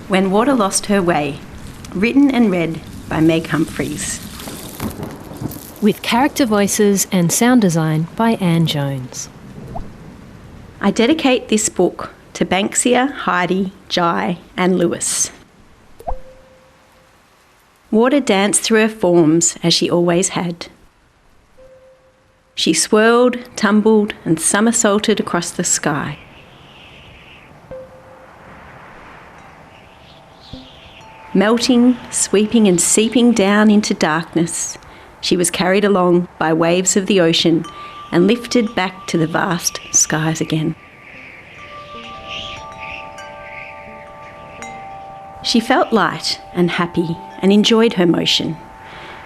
When Water Lost Her Way, written and read by Meg Humphrys. With character voices and sound design by Anne Jones. I dedicate this book to Banksia, Heidi, Jai and Lewis. Water danced through her forms as she always had. She swirled, tumbled and somersaulted across the sky. Melting, sweeping and seeping down into darkness, she was carried along by waves of the ocean and lifted back to the vast skies again. She felt light and happy and enjoyed her motion.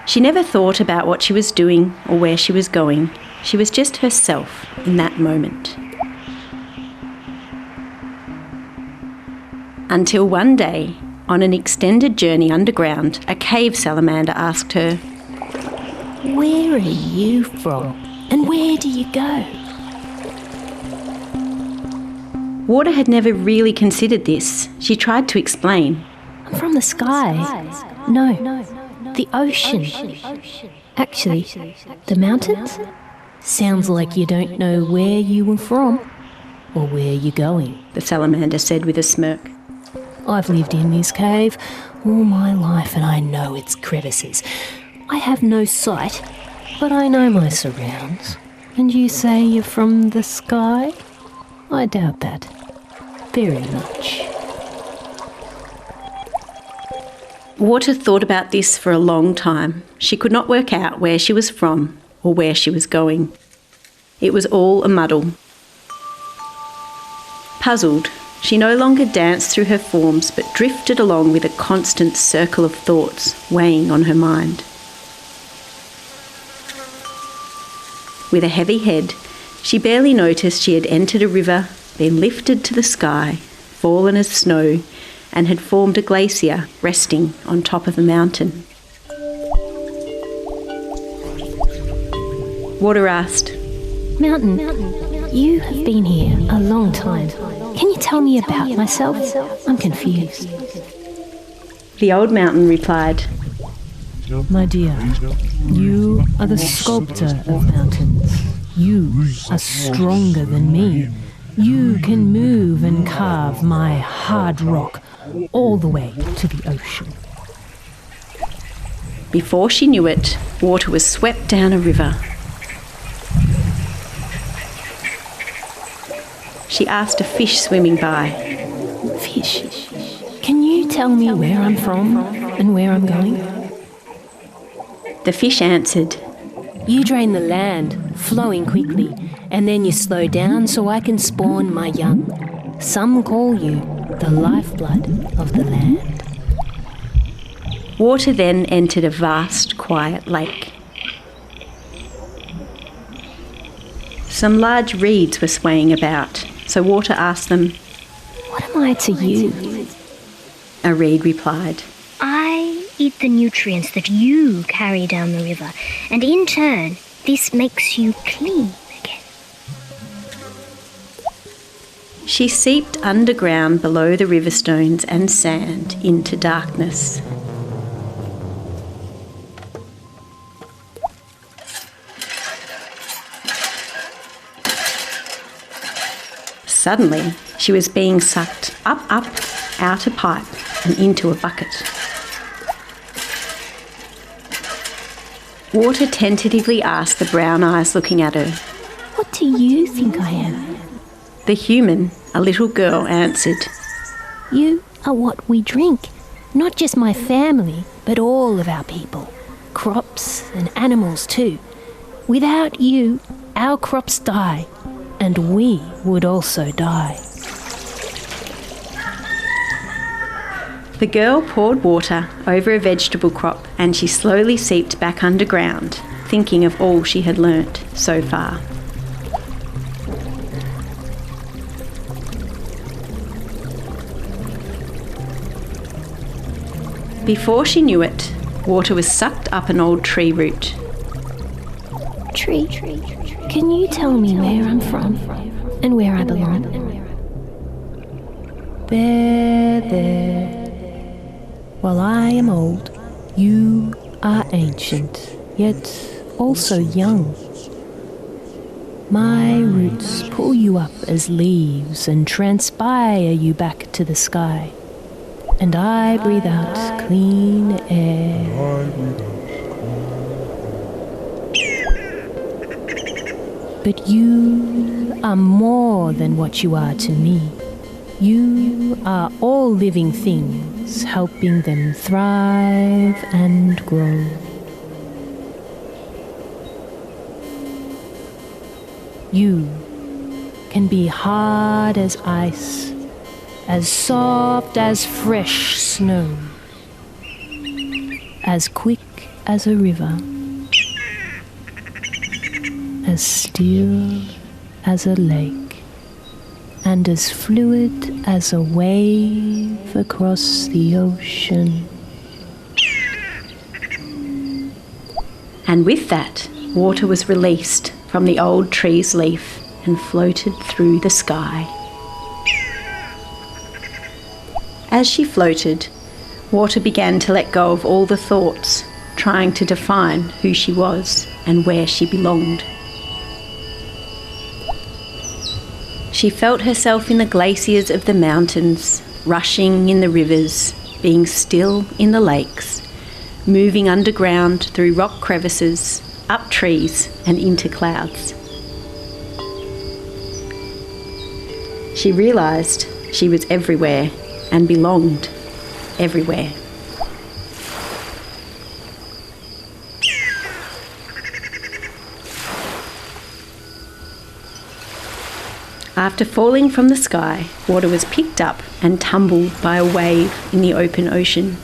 She never thought about what she was doing or where she was going. She was just herself in that moment. Until one day, on an extended journey underground, a cave salamander asked her, "Where are you from? And where do you go?" Water had never really considered this. She tried to explain. "I'm from the sky." No, the ocean. Actually, the mountains? Sounds like you don't know where you were from or where you're going, The salamander said with a smirk. "I've lived in this cave all my life and I know its crevices. I have no sight, but I know my surrounds. And you say you're from the sky? I doubt that very much." Water thought about this for a long time. She could not work out where she was from or where she was going. It was all a muddle. Puzzled, she no longer danced through her forms but drifted along with a constant circle of thoughts weighing on her mind. With a heavy head, she barely noticed she had entered a river, been lifted to the sky, fallen as snow, and had formed a glacier resting on top of a mountain. Water asked, "Mountain, you have been here a long time. Can you tell me about myself? I'm confused." The old mountain replied, "My dear, you are the sculptor of mountains. You are stronger than me. You can move and carve my hard rock all the way to the ocean." Before she knew it, Water was swept down a river. She asked a fish swimming by, "Fish, can you tell me where I'm from and where I'm going?" The fish answered, "You drain the land, flowing quickly, and then you slow down so I can spawn my young. Some call you the lifeblood of the land." Water then entered a vast, quiet lake. Some large reeds were swaying about, so Water asked them, "What am I to you?" A reed replied, "I eat the nutrients that you carry down the river, and in turn, this makes you clean again." She seeped underground below the river stones and sand into darkness. Suddenly, she was being sucked up, out a pipe and into a bucket. Water tentatively asked the brown eyes looking at her. "What do you think I am?" The human, a little girl, answered, "You are what we drink, not just my family, but all of our people. Crops and animals too. Without you, our crops die, and we would also die." The girl poured water over a vegetable crop and she slowly seeped back underground, thinking of all she had learnt so far. Before she knew it, Water was sucked up an old tree root. "Tree, can you tell me where I'm from and where I belong?" There, While I am old, you are ancient, yet also young. My roots pull you up as leaves and transpire you back to the sky. And I breathe out clean air. But you are more than what you are to me. You are all living things, helping them thrive and grow. You can be hard as ice, as soft as fresh snow, as quick as a river, as still as a lake, and as fluid as a wave across the ocean. And with that, water was released from the old tree's leaf and floated through the sky. As she floated, water began to let go of all the thoughts, trying to define who she was and where she belonged. She felt herself in the glaciers of the mountains, rushing in the rivers, being still in the lakes, moving underground through rock crevices, up trees and into clouds. She realised she was everywhere and belonged everywhere. After falling from the sky, water was picked up and tumbled by a wave in the open ocean.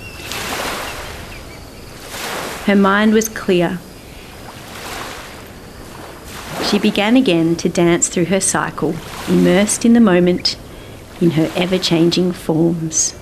Her mind was clear. She began again to dance through her cycle, immersed in the moment, in her ever-changing forms.